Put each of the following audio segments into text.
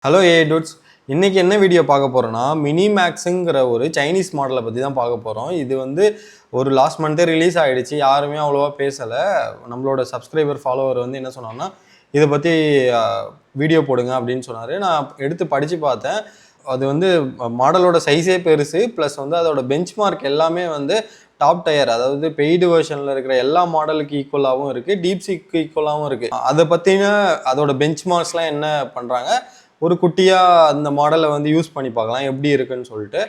Hello dudes, இன்றைக்கி என்ன video பார்க்க போகிறோன்னா மினிமேக்ஸுங்கிற ஒரு சைனீஸ் மாடலை பற்றி தான் பார்க்க போகிறோம். இது வந்து ஒரு லாஸ்ட் மந்த்தே ரிலீஸ் ஆகிடுச்சு, யாருமே அவ்வளோவா பேசலை. நம்மளோட சப்ஸ்கிரைபர் ஃபாலோவர் வந்து என்ன சொன்னாங்கன்னா இதை பற்றி வீடியோ போடுங்க அப்படின்னு சொன்னார். நான் எடுத்து படித்து பார்த்தேன். அது வந்து மாடலோட சைஸே பெருசு, ப்ளஸ் வந்து அதோட பெஞ்ச் மார்க் எல்லாமே வந்து டாப் டயர், அதாவது பெய்டு வெர்ஷனில் இருக்கிற எல்லா மாடலுக்கு ஈக்குவலாகவும் இருக்குது, டீப்சீக்கு ஈக்குவலாகவும் இருக்குது. அதை பற்றின அதோட பெஞ்ச் மார்க்ஸ்லாம் என்ன பண்ணுறாங்க, ஒரு குட்டியாக அந்த மாடலை வந்து யூஸ் பண்ணி பார்க்கலாம் எப்படி இருக்குன்னு சொல்லிட்டு.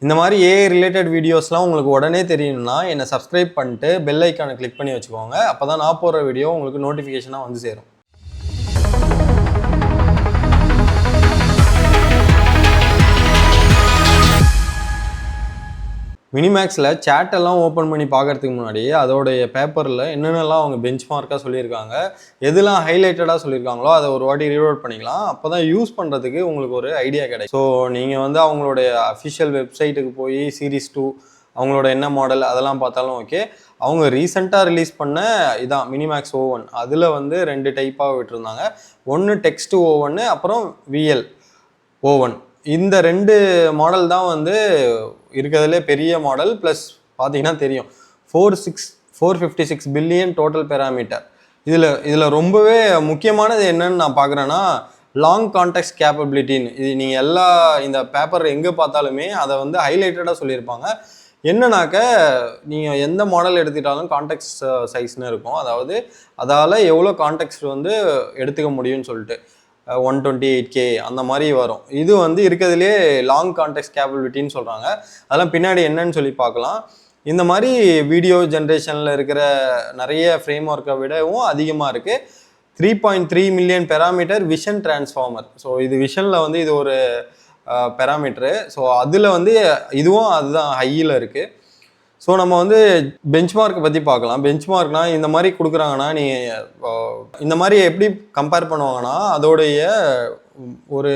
இந்த மாதிரி ஏஐ ரிலேட்டட் வீடியோஸ்லாம் உங்களுக்கு உடனே தெரியணும்னா என்னை சப்ஸ்கிரைப் பண்ணிட்டு பெல் ஐக்கானை கிளிக் பண்ணி வச்சுக்கோங்க. அப்போ தான் நான் போடுற வீடியோ உங்களுக்கு நோட்டிஃபிகேஷனாக வந்து சேரும். மினிமேக்ஸில் சேட்டெல்லாம் ஓப்பன் பண்ணி பார்க்குறதுக்கு முன்னாடி அதோடைய பேப்பரில் என்னென்னலாம் அவங்க பெஞ்ச் மார்க்காக சொல்லியிருக்காங்க, எதுலாம் ஹைலைட்டடாக சொல்லியிருக்காங்களோ அதை ஒரு வாட்டி ரீலோட் பண்ணிக்கலாம். அப்போ தான் யூஸ் பண்ணுறதுக்கு உங்களுக்கு ஒரு ஐடியா கிடைக்கும். ஸோ நீங்கள் வந்து அவங்களுடைய அஃபிஷியல் வெப்சைட்டுக்கு போய் சீரீஸ் 2 அவங்களோட என்ன மாடல் அதெல்லாம் பார்த்தாலும் ஓகே. அவங்க ரீசெண்டாக ரிலீஸ் பண்ண இதான் மினிமேக்ஸ் ஓவன், அதில் வந்து 2 டைப்பாக விட்டுருந்தாங்க. ஒன்று டெக்ஸ்ட் ஓவன்னு, அப்புறம் விஎல் ஓவன். இந்த 2 மாடல் தான் வந்து இருக்கிறதுலே பெரிய மாடல். ப்ளஸ் பார்த்தீங்கன்னா தெரியும் 456 பில்லியன் டோட்டல் பேராமீட்டர். இதில் ரொம்பவே முக்கியமானது என்னன்னு நான் பார்க்குறேன்னா லாங் கான்டெக்ஸ்ட் கேப்பபிலிட்டின்னு. இது நீங்கள் எல்லா இந்த பேப்பர் எங்கே பார்த்தாலுமே அதை வந்து ஹைலைட்டடாக சொல்லியிருப்பாங்க. என்னன்னாக்க நீங்கள் எந்த மாடல் எடுத்துக்கிட்டாலும் கான்டெக்ஸ்ட் சைஸ்னு இருக்கும், அதாவது அதால் எவ்வளோ கான்டெக்ஸ்ட் வந்து எடுத்துக்க முடியும்னு சொல்லிட்டு 128K அந்த மாதிரி வரும். இது வந்து இருக்கிறதுலே லாங் கான்டெக்ஸ்ட் கேப்பபிலிட்டின்னு சொல்கிறாங்க. அதெல்லாம் பின்னாடி என்னன்னு சொல்லி பார்க்கலாம். இந்த மாதிரி வீடியோ ஜென்ரேஷனில் இருக்கிற நிறைய ஃப்ரேம் ஒர்க்கை விடவும் அதிகமாக இருக்குது. 3.3 million parameter vision transformer. So இது விஷனில் வந்து இது ஒரு பெராமீட்டரு. ஸோ அதில் வந்து இதுவும் அதுதான் ஹையில் இருக்குது. ஸோ நம்ம வந்து பெஞ்ச் மார்க்கை பற்றி பார்க்கலாம். பெஞ்ச் மார்க்னால் இந்த மாதிரி கொடுக்குறாங்கன்னா இந்த மாதிரி எப்படி கம்பேர் பண்ணுவாங்கன்னா அதோடைய ஒரு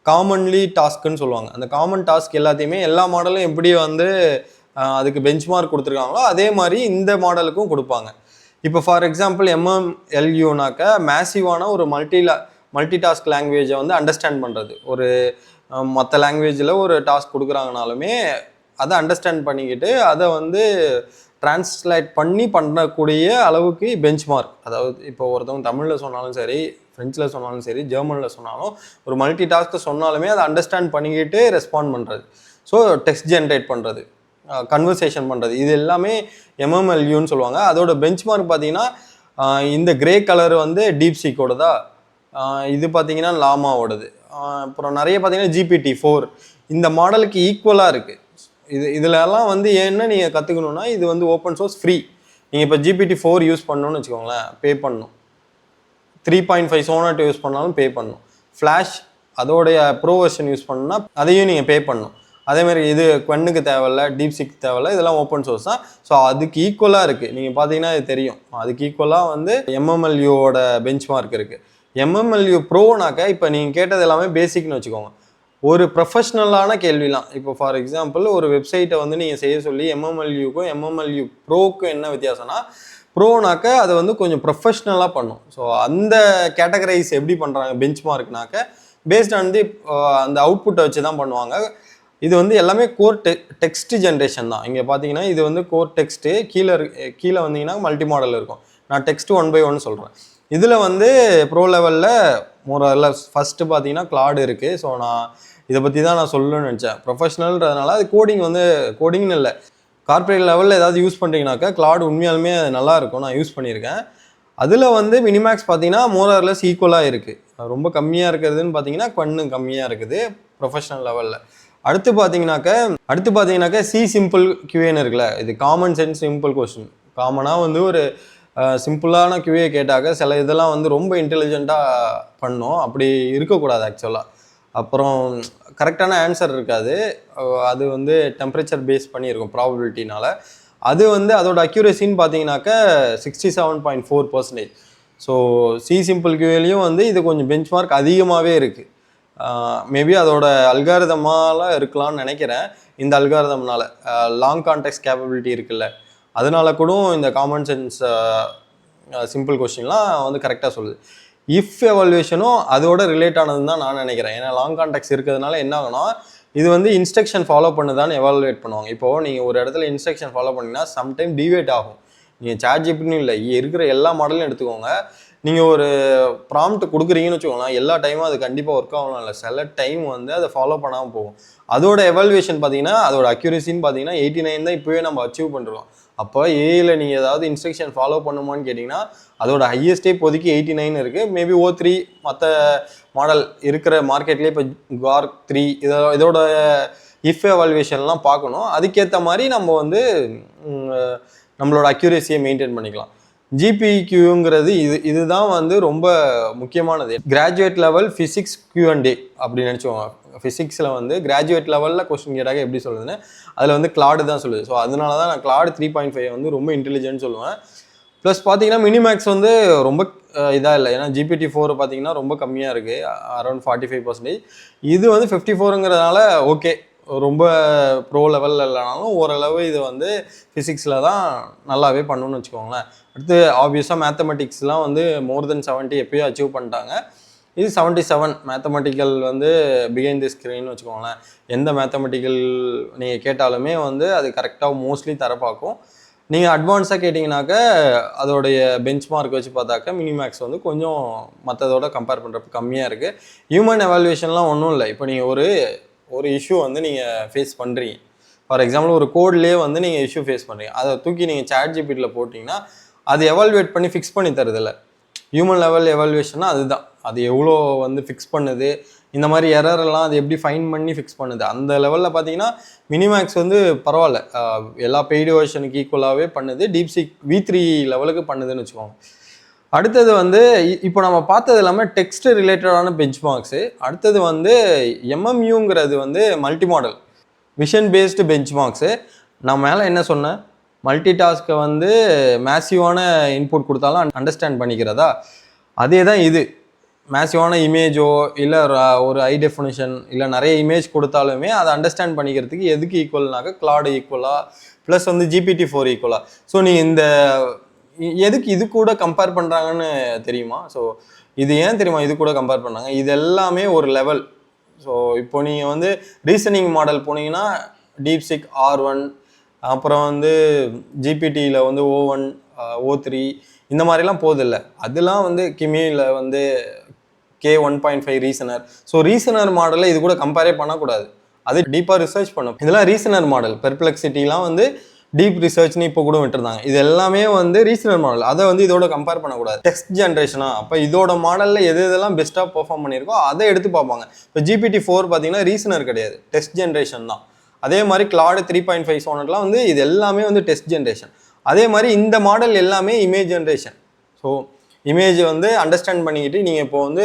காமன்லி டாஸ்க்குன்னு சொல்லுவாங்க. அந்த காமன் டாஸ்க் எல்லாத்தையுமே எல்லா மாடலும் எப்படி வந்து அதுக்கு பெஞ்ச் மார்க் கொடுத்துருக்காங்களோ அதே மாதிரி இந்த மாடலுக்கும் கொடுப்பாங்க. இப்போ ஃபார் எக்ஸாம்பிள் MMLUனாக்க மேசிவான ஒரு மல்டி டாஸ்க் லாங்குவேஜை வந்து அண்டர்ஸ்டாண்ட் பண்ணுறது. ஒரு மற்ற லாங்குவேஜில் ஒரு டாஸ்க் கொடுக்குறாங்கனாலுமே அதை அண்டர்ஸ்டாண்ட் பண்ணிக்கிட்டு அதை வந்து டிரான்ஸ்லேட் பண்ணக்கூடிய அளவுக்கு பெஞ்ச் மார்க். அதாவது இப்போ ஒருத்தவங்க தமிழில் சொன்னாலும் சரி, ஃப்ரெஞ்சில் சொன்னாலும் சரி, ஜெர்மனில் சொன்னாலும் ஒரு மல்டி டாஸ்க்கை சொன்னாலுமே அதை அண்டர்ஸ்டாண்ட் பண்ணிக்கிட்டு ரெஸ்பாண்ட் பண்ணுறது. ஸோ டெக்ஸ்ட் ஜென்ரேட் பண்ணுறது, கன்வர்சேஷன் பண்ணுறது, இது எல்லாமே MMLUன்னு சொல்லுவாங்க. அதோட பெஞ்ச் மார்க் பார்த்தீங்கன்னா இந்த கிரே கலர் வந்து டீப்சீக்கோட தான், இது பார்த்தீங்கன்னா லாமாவோடது. அப்புறம் நிறைய பார்த்தீங்கன்னா GPT-4 இந்த மாடலுக்கு ஈக்குவலாக இருக்குது. இதிலெல்லாம் வந்து ஏன்னா நீங்கள் கற்றுக்கணுன்னா இது வந்து ஓப்பன் சோர்ஸ் ஃப்ரீ. நீங்கள் இப்போ GPT-4 யூஸ் பண்ணணும்னு வச்சுக்கோங்களேன், பே பண்ணணும். 3.5 சோனாட் யூஸ் பண்ணாலும் பே பண்ணணும். ஃப்ளாஷ் அதோடைய ப்ரோ வெர்ஷன் யூஸ் பண்ணணும்னா அதையும் நீங்கள் பே பண்ணணும். அதேமாதிரி இது குவென்னுக்கு தேவையில்ல, டீப்சீக்கு தேவையில்ல, இதெல்லாம் ஓப்பன் சோர்ஸ் தான். ஸோ அதுக்கு ஈக்குவலாக இருக்குது. நீங்கள் பார்த்தீங்கன்னா இது தெரியும், அதுக்கு ஈக்குவலாக வந்து MMLUவோட பெஞ்ச் மார்க் இருக்குது. MMLU ப்ரோனாக்க இப்போ நீங்கள் கேட்டது எல்லாமே பேசிக்னு வச்சுக்கோங்க. ஒரு ப்ரொஃபஷ்னலான கேள்விலாம், இப்போ ஃபார் எக்ஸாம்பிள் ஒரு வெப்சைட்டை வந்து நீங்கள் செய்ய சொல்லி MMLUக்கும் MMLU ப்ரோக்கும் என்ன வித்தியாசம்னா, ப்ரோனாக்க அதை வந்து கொஞ்சம் ப்ரொஃபஷ்னலாக பண்ணும். ஸோ அந்த கேட்டகரைஸ் எப்படி பண்ணுறாங்க பெஞ்ச் மார்க்னாக்க பேஸ்ட் ஆன் தி அந்த அவுட்புட்டை வச்சு தான் பண்ணுவாங்க. இது வந்து எல்லாமே கோர் டெக்ஸ்ட் ஜென்ரேஷன் தான். இங்கே பார்த்தீங்கன்னா இது வந்து கோர் டெக்ஸ்ட்டு, கீழே வந்தீங்கன்னா மல்டி மாடல் இருக்கும். நான் டெக்ஸ்ட் 1 by 1 சொல்கிறேன். இதில் வந்து ப்ரோ லெவலில் மோரல்ல ஃபஸ்ட்டு பார்த்தீங்கன்னா கிளாட் இருக்குது. ஸோ நான் இதை பற்றி தான் நான் சொல்லணும்னு நினச்சேன். ப்ரொஃபஷ்னல்ன்றதுனால அது கோடிங்னு இல்லை, கார்பரேட் லெவலில் ஏதாவது யூஸ் பண்ணுறீங்கனாக்கா கிளாட் உண்மையாலுமே நல்லாயிருக்கும். நான் யூஸ் பண்ணியிருக்கேன். அதில் வந்து மினிமேக்ஸ் பார்த்தீங்கன்னா மோரல்லஸ் ஈக்குவலாக இருக்குது. ரொம்ப கம்மியாக இருக்கிறதுன்னு பார்த்தீங்கன்னா குவென்னு கம்மியாக இருக்குது ப்ரொஃபஷ்னல் லெவலில். அடுத்து பார்த்தீங்கன்னாக்கா சி சிம்பிள் QAன்னு இருக்குல்ல, இது காமன் சென்ஸ் சிம்பிள் கொஸ்டின். காமனாக வந்து ஒரு சிம்பிளான QA கேட்டாக்க சில இதெல்லாம் வந்து ரொம்ப இன்டெலிஜென்ட்டாக பண்ணும், அப்படி இருக்கக்கூடாது ஆக்சுவலாக. அப்புறம் கரெக்டான ஆன்சர் இருக்காது, அது வந்து டெம்பரேச்சர் பேஸ் பண்ணியிருக்கும் ப்ராபபிலிட்டினால். அது வந்து அதோட அக்யூரேசின்னு பார்த்தீங்கன்னாக்க 67.4%. ஸோ சி சிம்பிள் QAலையும் வந்து இது கொஞ்சம் பெஞ்ச் மார்க் அதிகமாகவே இருக்குது. மேபி அதோட அல்காரிதமால இருக்கலாம்னு நினைக்கிறேன். இந்த அல்காரிதம்னால லாங் கான்டெக்ஸ்ட் கேப்பபிலிட்டி இருக்குல்ல, அதனால கூட இந்த காமன் சென்ஸ் சிம்பிள் கொஸ்டின்லாம் வந்து கரெக்டாக சொல்லுது. இஃப் எவல்யூஷனும் அதோட ரிலேட் ஆனதுன்னு தான் நான் நினைக்கிறேன். ஏன்னா லாங் கான்டெக்ட்ஸ் இருக்கிறதுனால என்ன ஆகும்னா, இது வந்து இன்ஸ்ட்ரக்ஷன் ஃபாலோ பண்ணுதான்னு எவாலுவேட் பண்ணுவாங்க. இப்போது நீங்கள் ஒரு இடத்துல இன்ஸ்ட்ரக்ஷன் ஃபாலோ பண்ணிங்கன்னா சம்டைம் டிவேட் ஆகும். நீங்கள் ChatGPTன்னு இல்லை, இருக்கிற எல்லா மாடலும் எடுத்துக்கோங்க. நீங்கள் ஒரு ப்ராம்ப்ட் கொடுக்குறீங்கன்னு வச்சுக்கோங்களேன், எல்லா டைமும் அது கண்டிப்பாக ஒர்க் ஆகலாம் இல்லை, சில டைம் வந்து அதை ஃபாலோ பண்ணாமல் போகும். அதோட எவாலுவேஷன் பார்த்தீங்கன்னா, அதோட அக்யூரேசின்னு பார்த்தீங்கன்னா 89 தான் இப்போவே நம்ம அச்சீவ் பண்ணுறோம். அப்போ ஏஐயில் நீங்கள் ஏதாவது இன்ஸ்ட்ரக்ஷன் ஃபாலோ பண்ணுமான்னு கேட்டிங்கன்னா, அதோட ஹையஸ்டே இப்போதைக்கு 89 இருக்குது. மேபி O3 மற்ற மாடல் இருக்கிற மார்க்கெட்லேயே இப்போ Grok 3 இதோட இஃப் எவாலுவேஷன்லாம் பார்க்கணும். அதுக்கேற்ற மாதிரி நம்ம வந்து நம்மளோட அக்யூரேசியை மெயின்டைன் பண்ணிக்கலாம். GPQங்கிறது இதுதான் வந்து ரொம்ப முக்கியமானது. கிராஜுவேட் லெவல் ஃபிசிக்ஸ் Q&A அப்படின்னு நினச்சோங்க. ஃபிசிக்ஸில் வந்து கிராஜுவேட் லெவலில் கொஸ்டின் கேட்டாக எப்படி சொல்லுதுன்னு அதில் வந்து கிளாடு தான் சொல்லுது. ஸோ அதனால தான் நான் கிளாடு 3.5 வந்து ரொம்ப இன்டெலிஜென்ட் சொல்லுவேன். ப்ளஸ் பார்த்தீங்கன்னா மினிமேக்ஸ் வந்து ரொம்ப இதாக இல்லை. ஏன்னா GPT-4 பார்த்தீங்கன்னா ரொம்ப கம்மியாக இருக்குது, அரௌண்ட் 45%. இது வந்து 54ங்கிறதுனால ஓகே, ரொம்ப ப்ரோ லெவலில் இல்லைனாலும் ஓரளவு இது வந்து ஃபிசிக்ஸில் தான் நல்லாவே பண்ணணும்னு வச்சுக்கோங்களேன். அடுத்து ஆப்வியஸாக மேத்தமெட்டிக்ஸ்லாம் வந்து மோர் தென் 70 எப்போயோ அச்சீவ் பண்ணிட்டாங்க. இது 77 மேத்தமெட்டிக்கல் வந்து பிஹைண்ட் தி ஸ்க்ரீன்னு வச்சுக்கோங்களேன். எந்த மேத்தமெட்டிக்கல் நீங்கள் கேட்டாலுமே வந்து அது கரெக்டாக மோஸ்ட்லி தரப்பாக்கும். நீங்கள் அட்வான்ஸாக கேட்டிங்கனாக்க அதோடைய பெஞ்ச் மார்க் வச்சு பார்த்தாக்க மினிமேக்ஸ் வந்து கொஞ்சம் மற்றதோட கம்பேர் பண்ணுறப்ப கம்மியாக இருக்குது. ஹியூமன் எவாலுவேஷன்லாம் ஒன்றும் இல்லை. இப்போ நீங்கள் ஒரு இஷ்யூ வந்து நீங்கள் ஃபேஸ் பண்ணுறீங்க, ஃபார் எக்ஸாம்பிள் ஒரு கோட்லேயே வந்து நீங்கள் இஷ்யூ ஃபேஸ் பண்ணுறீங்க, அதை தூக்கி நீங்கள் ChatGPTயில் போட்டிங்கன்னா அது எவாலுவேட் பண்ணி ஃபிக்ஸ் பண்ணி தருதில்ல. ஹியூமன் லெவல் எவாலுவேஷன்னா அதுதான், அது எவ்வளோ வந்து ஃபிக்ஸ் பண்ணுது, இந்த மாதிரி எரரெல்லாம் அது எப்படி ஃபைன் பண்ணி ஃபிக்ஸ் பண்ணுது. அந்த லெவலில் பார்த்தீங்கன்னா மினிமேக்ஸ் வந்து பரவாயில்ல, எல்லா பெய்டு வெர்ஷனுக்கு ஈக்குவலாகவே பண்ணுது. DeepSeek V3 லெவலுக்கு பண்ணுதுன்னு வச்சுக்கோங்க. அடுத்தது வந்து இப்போ நம்ம பார்த்தது எல்லாமே டெக்ஸ்ட் ரிலேட்டடான பெஞ்ச் மார்க்ஸு. அடுத்தது வந்து MMUங்கிறது வந்து multi modal vision based benchmarks. நான் மேலே என்ன சொன்னேன், மல்டி டாஸ்க்கை வந்து மேசிவான இன்புட் கொடுத்தாலும் அண்டர்ஸ்டாண்ட் பண்ணிக்கிறதா, அதே தான் இது. மேசிவான இமேஜோ இல்லை ஒரு ஹை டெஃபினிஷன் இல்லை நிறைய இமேஜ் கொடுத்தாலுமே அதை அண்டர்ஸ்டாண்ட் பண்ணிக்கிறதுக்கு எதுக்கு ஈக்குவல்னாக்க கிளாடு ஈக்குவலாக ப்ளஸ் வந்து GPT-4 ஈக்குவலாக. ஸோ நீங்கள் இந்த எதுக்கு இது கூட கம்பேர் பண்ணுறாங்கன்னு தெரியுமா? ஸோ இது ஏன் தெரியுமா இது கூட கம்பேர் பண்ணாங்க? இது எல்லாமே ஒரு லெவல். ஸோ இப்போ நீங்கள் வந்து ரீசனிங் மாடல் போனீங்கன்னா DeepSeek R1, அப்புறம் வந்து GPTயில் வந்து O1 O3 இந்த மாதிரிலாம் போதில்லை. அதெல்லாம் வந்து கிமியில் வந்து K1.5 ரீசனர். ஸோ ரீசனர் மாடலில் இது கூட கம்பேரே பண்ணக்கூடாது, அது டீப்பாக ரிசர்ச் பண்ணும். இதெல்லாம் ரீசனர் மாடல். பெர்ப்ளெக்சிட்டிலாம் வந்து டீப் ரிசர்ச்னு இப்போ கூட விட்டுருந்தாங்க. இது எல்லாமே வந்து ரீசனர் மாடல், அதை வந்து இதோட கம்பேர் பண்ணக்கூடாது. டெக்ஸ்ட் ஜென்ரேஷனா, அப்போ இதோட மாடலில் எது எதெல்லாம் பெஸ்ட்டாக பெர்ஃபார்ம் பண்ணியிருக்கோ அதை எடுத்து பார்ப்பாங்க. இப்போ GPT-4 பார்த்தீங்கன்னா ரீசனர் கிடையாது, டெக்ஸ்ட் ஜென்ரேஷன் தான். அதே மாதிரி கிளாடு 3.5 சோனட்லாம் வந்து இது எல்லாமே வந்து டெக்ஸ்ட் ஜென்ரேஷன். அதே மாதிரி இந்த மாடல் எல்லாமே இமேஜ் ஜென்ரேஷன். ஸோ இமேஜ் வந்து அண்டர்ஸ்டாண்ட் பண்ணிக்கிட்டு நீங்கள் இப்போ வந்து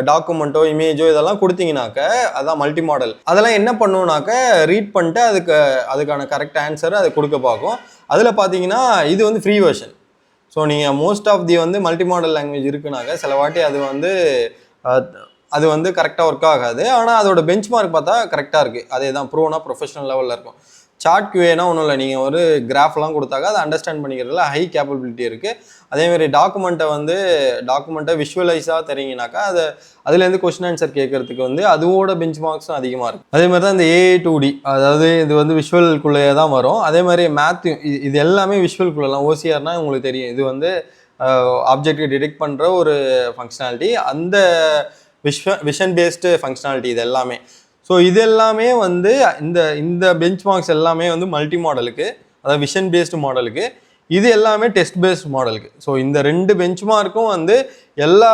டாக்குமெண்ட்டோ இமேஜோ இதெல்லாம் கொடுத்தீங்கனாக்க அதான் மல்டி மாடல். அதெல்லாம் என்ன பண்ணுனாக்க ரீட் பண்ணிட்டு அதுக்கான கரெக்ட் ஆன்சரை அதை கொடுக்க பார்க்கும். அதில் பார்த்தீங்கன்னா இது வந்து ஃப்ரீ வெர்ஷன். ஸோ நீங்கள் மோஸ்ட் ஆஃப் தி வந்து மல்டி மாடல் லாங்குவேஜ் இருக்குனாக்க சில வாட்டி அது வந்து கரெக்டாக ஒர்க் ஆகாது. ஆனால் அதோட பெஞ்ச் மார்க் பார்த்தா கரெக்டாக இருக்குது. அதே தான் ப்ரோனா ப்ரொஃபஷனல் லெவலில் இருக்கும். சார்ட் QAனா ஒன்றும் இல்லை, நீங்கள் ஒரு கிராஃப்லாம் கொடுத்தாக்க அதை அண்டர்ஸ்டாண்ட் பண்ணிக்கிறதுல ஹை கேப்பபிலிட்டி இருக்குது. அதேமாதிரி டாக்குமெண்ட்டை விஷுவலைஸாக தெரியுங்கனாக்கா அதுலேருந்து கொஸ்டின் ஆன்சர் கேட்கறதுக்கு வந்து அதோட பெஞ்ச் மார்க்ஸும் அதிகமாக இருக்குது. அதே மாதிரி தான் இந்த AI 2D, அதாவது இது வந்து விஷுவல்குள்ளேயே தான் வரும். அதே மாதிரி மேத் இது எல்லாமே விஷுவல்குள்ளெல்லாம். OCRனா உங்களுக்கு தெரியும், இது வந்து ஆப்ஜெக்டை டிடெக்ட் பண்ணுற ஒரு ஃபங்க்ஷனாலிட்டி, அந்த விஷன் பேஸ்டு ஃபங்க்ஷனாலிட்டி இது எல்லாமே. ஸோ இது எல்லாமே வந்து இந்த பெஞ்ச் மார்க்ஸ் எல்லாமே வந்து மல்டி மாடலுக்கு, அதாவது விஷன் பேஸ்டு மாடலுக்கு, இது எல்லாமே டெஸ்ட் பேஸ்ட் மாடலுக்கு. ஸோ இந்த 2 பெஞ்ச் மார்க்கும் வந்து எல்லா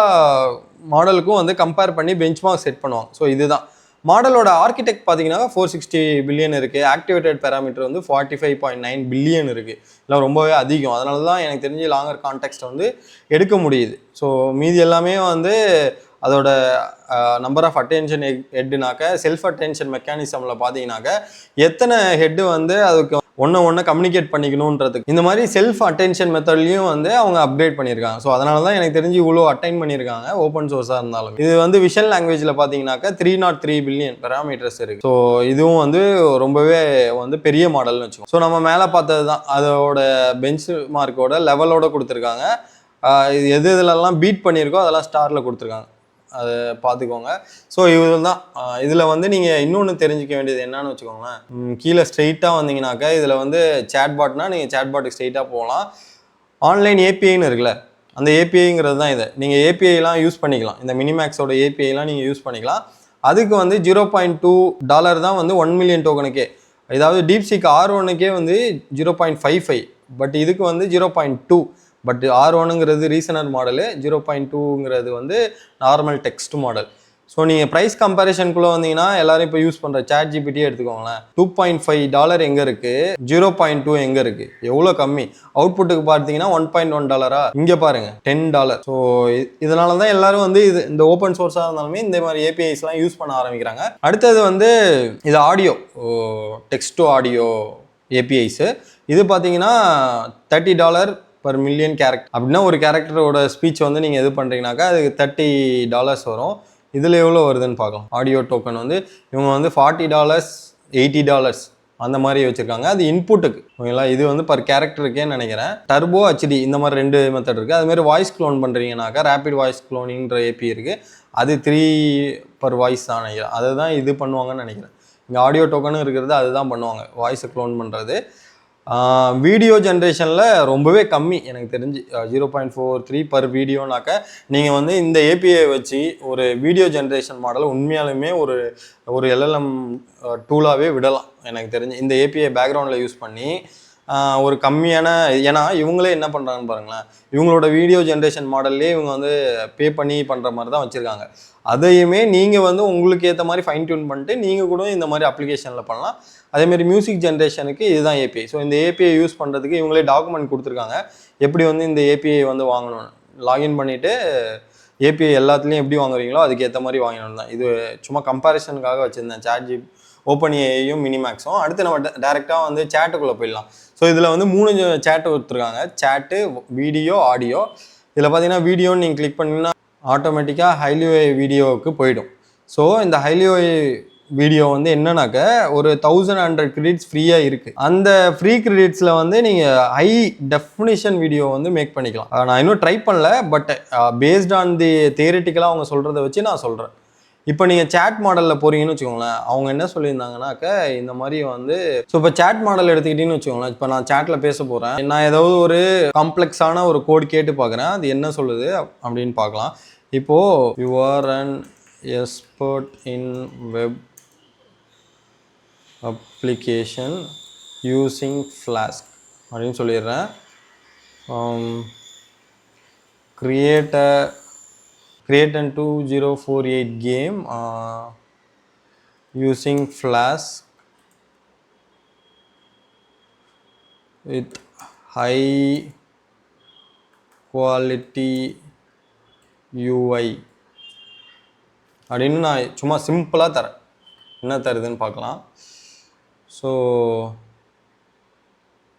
மாடலுக்கும் வந்து கம்பேர் பண்ணி பெஞ்ச் மார்க் செட் பண்ணுவாங்க. ஸோ இதுதான் மாடலோட ஆர்கிடெக்ட் பார்த்தீங்கன்னா 460 பில்லியன் இருக்குது. ஆக்டிவேட்டட் பேராமீட்டர் வந்து 45.9 பில்லியன் இருக்குது. இதெல்லாம் ரொம்பவே அதிகம். அதனால தான் எனக்கு தெரிஞ்சு லாங்கர் கான்டெக்ஸ்ட் வந்து எடுக்க முடியுது. ஸோ மீதி எல்லாமே வந்து அதோட நம்பர் ஆஃப் அட்டென்ஷன் ஹெட்டுனாக்க செல்ஃப் அட்டென்ஷன் மெக்கானிசமில் பார்த்தீங்கன்னாக்க எத்தனை ஹெட்டு வந்து அதுக்கு ஒன்று கம்யூனிகேட் பண்ணிக்கணுன்றதுக்கு இந்த மாதிரி செல்ஃப் அட்டென்ஷன் மெத்தட்லையும் வந்து அவங்க அப்கிரேட் பண்ணியிருக்காங்க. ஸோ அதனால தான் எனக்கு தெரிஞ்சு இவ்வளோ அட்டைன் பண்ணியிருக்காங்க ஓப்பன் சோர்ஸாக இருந்தாலும். இது வந்து விஷன் லாங்குவேஜில் பார்த்தீங்கன்னாக்க 303 பில்லியன் பேராமீட்டர்ஸ் இருக்குது. ஸோ இதுவும் வந்து ரொம்பவே வந்து பெரிய மாடல்னு வச்சுக்கோங்க. ஸோ நம்ம மேலே பார்த்தது தான் அதோட பெஞ்ச் மார்க்கோட லெவலோட கொடுத்துருக்காங்க. இது எது இதிலெல்லாம் பீட் பண்ணியிருக்கோ அதெல்லாம் ஸ்டாரில் கொடுத்துருக்காங்க, அதை பார்த்துக்கோங்க. ஸோ இது தான் இதில் வந்து நீங்கள் இன்னொன்று தெரிஞ்சிக்க வேண்டியது என்னன்னு வச்சுக்கோங்களேன். கீழே ஸ்ட்ரெயிட்டாக வந்தீங்கன்னாக்கா இதில் வந்து சேட்பாட்னா நீங்கள் சேட்பாட்டுக்கு ஸ்ட்ரெயிட்டாக போகலாம். ஆன்லைன் ஏபிஐன்னு இருக்குல்ல, அந்த ஏபிஐங்கிறது தான் இது. நீங்கள் ஏபிஐலாம் யூஸ் பண்ணிக்கலாம், இந்த மினிமேக்ஸோட ஏபிஐலாம் நீங்கள் யூஸ் பண்ணிக்கலாம். அதுக்கு வந்து $0.2 தான் வந்து 1 மில்லியன் டோக்கனுக்கே. இதாவது டீப்சீக் R1க்கே வந்து 0.55, பட் இதுக்கு வந்து 0.2. பட் R1ங்கிறது ரீசனர் மாடலு, 0.2ங்கிறது வந்து நார்மல் டெக்ஸ்ட் மாடல். ஸோ நீங்கள் ப்ரைஸ் கம்பேரிஷனுக்குள்ளே வந்தீங்கன்னா எல்லாரும் இப்போ யூஸ் பண்ணுற ChatGPT எடுத்துக்கோங்களேன். $2.5 எங்கே இருக்குது, 0.2 எங்கே இருக்குது, எவ்வளோ கம்மி. அவுட்புட்டுக்கு பார்த்தீங்கன்னா $1.1 இங்கே பாருங்கள் $10. ஸோ இதனால தான் எல்லாரும் வந்து இந்த ஓப்பன் சோர்ஸாக இருந்தாலுமே இந்த மாதிரி ஏபிஐஸ்லாம் யூஸ் பண்ண ஆரம்பிக்கிறாங்க. அடுத்தது வந்து இது ஆடியோ, டெக்ஸ்ட் டு ஆடியோ ஏபிஐஸு. இது பார்த்தீங்கன்னா $30 per million கேரக்டர். அப்படின்னா ஒரு கேரக்டரோட ஸ்பீச் வந்து நீங்கள் இது பண்ணுறீங்கனாக்கா அதுக்கு $30 வரும். இதில் எவ்வளோ வருதுன்னு பார்க்கலாம். ஆடியோ டோக்கன் வந்து இவங்க வந்து $40, $80 அந்த மாதிரி வச்சுருக்காங்க. அது இன்புட்டுக்கு, ஓகேங்களா. இது வந்து பர் கேரக்டருக்கேன்னு நினைக்கிறேன். டர்போ HD இந்த மாதிரி 2 மெத்தட் இருக்குது. அதுமாதிரி வாய்ஸ் க்ளோன் பண்ணுறீங்கனாக்கா ரேபிட் வாய்ஸ் க்ளோனிங்கிற ஏபி இருக்குது. அது 3 per வாய்ஸ் தான் நினைக்கிறேன். அதை தான் இது பண்ணுவாங்கன்னு நினைக்கிறேன். இங்கே ஆடியோ டோக்கனும் இருக்கிறது அதுதான் பண்ணுவாங்க, வாய்ஸை க்ளோன் பண்ணுறது. வீடியோ ஜென்ரேஷனில் ரொம்பவே கம்மி எனக்கு தெரிஞ்சு, 0.43 பர் வீடியோனாக்க நீங்கள் வந்து இந்த ஏபிஐ வச்சு ஒரு வீடியோ ஜென்ரேஷன் மாடல் உண்மையாலுமே ஒரு எல்எல்எம் டூலாகவே விடலாம் எனக்கு தெரிஞ்சு. இந்த ஏபிஐ பேக்ரவுண்டில் யூஸ் பண்ணி ஒரு கம்மியான, ஏன்னா இவங்களே என்ன பண்ணுறாங்கன்னு பாருங்களேன், இவங்களோட வீடியோ ஜென்ரேஷன் மாடல்லே இவங்க வந்து பே பண்ணி பண்ணுற மாதிரி தான் வச்சுருக்காங்க. அதையுமே நீங்கள் வந்து உங்களுக்கு ஏற்ற மாதிரி ஃபைன் டியூன் பண்ணிட்டு நீங்கள் கூட இந்த மாதிரி அப்ளிகேஷனில் பண்ணலாம். அதேமாரி மியூசிக் ஜென்ரேஷனுக்கு இதுதான் ஏபிஐ. ஸோ இந்த ஏபிஐ யூஸ் பண்ணுறதுக்கு இவங்களே டாக்குமெண்ட் கொடுத்துருக்காங்க, எப்படி வந்து இந்த ஏபிஐ வந்து வாங்கணும்னு. லாகின் பண்ணிவிட்டு ஏபிஐ எல்லாத்துலேயும் எப்படி வாங்குறீங்களோ அதுக்கு ஏற்ற மாதிரி வாங்கணும் தான். இது சும்மா கம்பேரிசனுக்காக வச்சுருந்தேன், ChatGPT, ஓப்பன்ஏஐயும் மினிமேக்ஸும். அடுத்து நம்ம டேரெக்டாக வந்து சேட்டுக்குள்ளே போயிடலாம். ஸோ இதில் வந்து 3 சேட்டு கொடுத்துருக்காங்க, சேட்டு, வீடியோ, ஆடியோ. இதில் பார்த்தீங்கன்னா வீடியோன்னு நீங்கள் கிளிக் பண்ணிங்கன்னா ஆட்டோமேட்டிக்காக ஹைலியோஐ வீடியோவுக்கு போயிடும். ஸோ இந்த ஹைலியோஐ வீடியோ வந்து என்னன்னாக்க ஒரு 1100 கிரெடிட்ஸ் ஃப்ரீயாக இருக்குது. அந்த ஃப்ரீ கிரெடிட்ஸில் வந்து நீங்கள் ஹை டெஃபினிஷன் வீடியோ வந்து மேக் பண்ணிக்கலாம். நான் இன்னும் ட்ரை பண்ணல, பட் பேஸ்ட் ஆன் தி தியரிட்டிக்கலாக அவங்க சொல்கிறத வச்சு நான் சொல்கிறேன். இப்போ நீங்கள் சேட் மாடலில் போகிறீங்கன்னு வச்சுக்கோங்களேன், அவங்க என்ன சொல்லியிருந்தாங்கன்னாக்க இந்த மாதிரி வந்து, ஸோ இப்போ சேட் மாடல் எடுத்துக்கிட்டீங்கன்னு வச்சுக்கோங்களேன், இப்போ நான் சேட்டில் பேச போகிறேன், நான் ஏதாவது ஒரு காம்ப்ளெக்ஸான ஒரு கோட் கேட்டு பார்க்குறேன், அது என்ன சொல்லுது அப்படின்னு பார்க்கலாம். இப்போது you are an expert in web application using flask அப்படின்னு சொல்லிடுறேன். Create an 2048 game using Flask with high quality UI அப்படின்னு நான் சும்மா சிம்பிளாக தரேன், என்ன தருதுன்னு பார்க்கலாம். ஸோ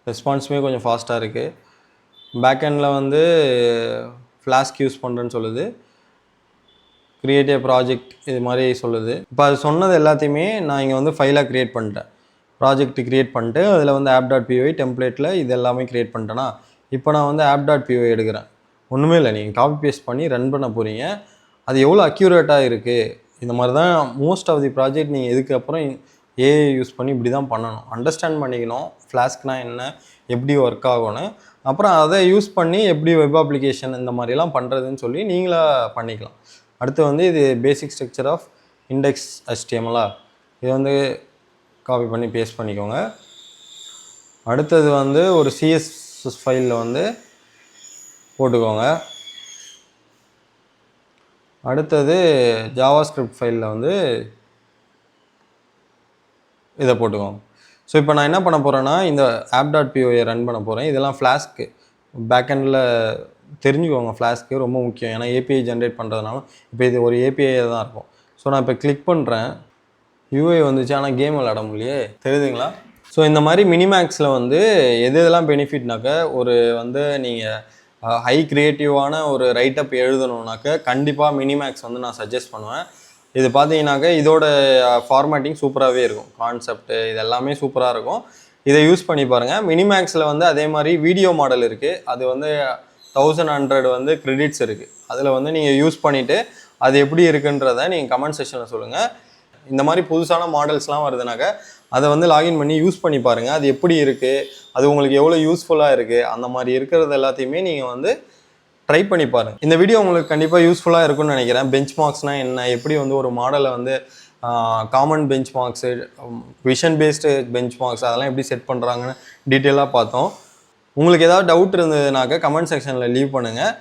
ரெஸ்பான்ஸுமே கொஞ்சம் ஃபாஸ்ட்டாக இருக்குது. பேக்கெண்டில் வந்து ஃப்ளாஸ்க் யூஸ் பண்ணுறேன்னு சொல்லுது, கிரியேட் ஏ ப்ராஜெக்ட் இது மாதிரி சொல்லுது. இப்போ அது சொன்னது எல்லாத்தையுமே நான் இங்கே வந்து ஃபைலாக க்ரியேட் பண்ணிட்டேன், ப்ராஜெக்ட் க்ரியேட் பண்ணிட்டு அதில் வந்து app.py டெம்ப்ளேட்டில் இது எல்லாமே க்ரியேட் பண்ணிட்டேன்னா, இப்போ நான் வந்து app.py எடுக்கிறேன். ஒன்றுமே இல்லை, நீங்கள் காப்பி பேஸ்ட் பண்ணி ரன் பண்ண போகிறீங்க. அது எவ்வளோ அக்யூரேட்டாக இருக்குது, இந்த மாதிரி தான் மோஸ்ட் ஆஃப் தி ப்ராஜெக்ட் நீங்கள் இதுக்கப்புறம் ஏஐ யூஸ் பண்ணி இப்படி தான் பண்ணணும், அண்டர்ஸ்டாண்ட் பண்ணிக்கணும் ஃப்ளாஸ்க்னா என்ன, எப்படி ஒர்க் ஆகும்னு. அப்புறம் அதை யூஸ் பண்ணி எப்படி வெப் அப்ளிகேஷன் இந்த மாதிரிலாம் பண்ணுறதுன்னு சொல்லி நீங்களாக பண்ணிக்கலாம். அடுத்து வந்து இது basic structure of index HTML, இது வந்து காப்பி பண்ணி பேஸ்ட் பண்ணிக்கோங்க. அடுத்தது வந்து ஒரு CSS ஃபைலில் வந்து போட்டுக்கோங்க. அடுத்தது ஜாவாஸ்கிரிப்ட் ஃபைலில் வந்து இதை போட்டுக்கோங்க. ஸோ இப்போ நான் என்ன பண்ண போகிறேன்னா இந்த app.py ரன் பண்ண போகிறேன். இதெல்லாம் ஃப்ளாஸ்க்கு பேக்கெண்டில் தெரிஞ்சுக்கோங்க, ஃப்ளாஸ்க்கு ரொம்ப முக்கியம், ஏன்னா ஏபிஐ ஜென்ரேட் பண்ணுறதுனால. இப்போ இது ஒரு ஏபிஐ தான் இருக்கும். ஸோ நான் இப்போ கிளிக் பண்ணுறேன், யூஐ வந்துச்சு, ஆனால் கேம் விளையாட முடியலையே, தெரியுதுங்களா? ஸோ இந்த மாதிரி மினிமேக்ஸில் வந்து எதெல்லாம் பெனிஃபிட்னாக்க, ஒரு வந்து நீங்கள் ஹை க்ரியேட்டிவான ஒரு ரைட்டப் எழுதணுன்னாக்க கண்டிப்பாக மினிமேக்ஸ் வந்து நான் சஜஸ்ட் பண்ணுவேன். இது பார்த்தீங்கன்னாக்க இதோட ஃபார்மேட்டிங் சூப்பராகவே இருக்கும், கான்செப்ட்டு இது எல்லாமே சூப்பராக இருக்கும். இதை யூஸ் பண்ணி பாருங்கள். மினிமேக்ஸில் வந்து அதே மாதிரி வீடியோ மாடல் இருக்குது, அது வந்து 1100 வந்து கிரெடிட்ஸ் இருக்குது. அதில் வந்து நீங்கள் யூஸ் பண்ணிவிட்டு அது எப்படி இருக்குன்றதை நீங்கள் கமெண்ட் செக்ஷனில் சொல்லுங்கள். இந்த மாதிரி புதுசான மாடல்ஸ்லாம் வருதுனாக்க அதை வந்து லாகின் பண்ணி யூஸ் பண்ணி பாருங்கள். அது எப்படி இருக்குது, அது உங்களுக்கு எவ்வளோ யூஸ்ஃபுல்லாக இருக்குது, அந்த மாதிரி இருக்கிறது எல்லாத்தையுமே நீங்கள் வந்து ட்ரை பண்ணி பாருங்கள். இந்த வீடியோ உங்களுக்கு கண்டிப்பாக யூஸ்ஃபுல்லாக இருக்கும்னு நினைக்கிறேன். பெஞ்ச் மார்க்ஸ்னால் என்ன, எப்படி வந்து ஒரு மாடலை வந்து common benchmarks, vision based benchmarks அதெல்லாம் எப்படி செட் பண்ணுறாங்கன்னு டீட்டெயிலாக பார்த்தோம். உங்களுக்கு ஏதாவது டவுட் இருந்ததுனாக்க கமெண்ட் செக்ஷனில் லீவ் பண்ணுங்கள்.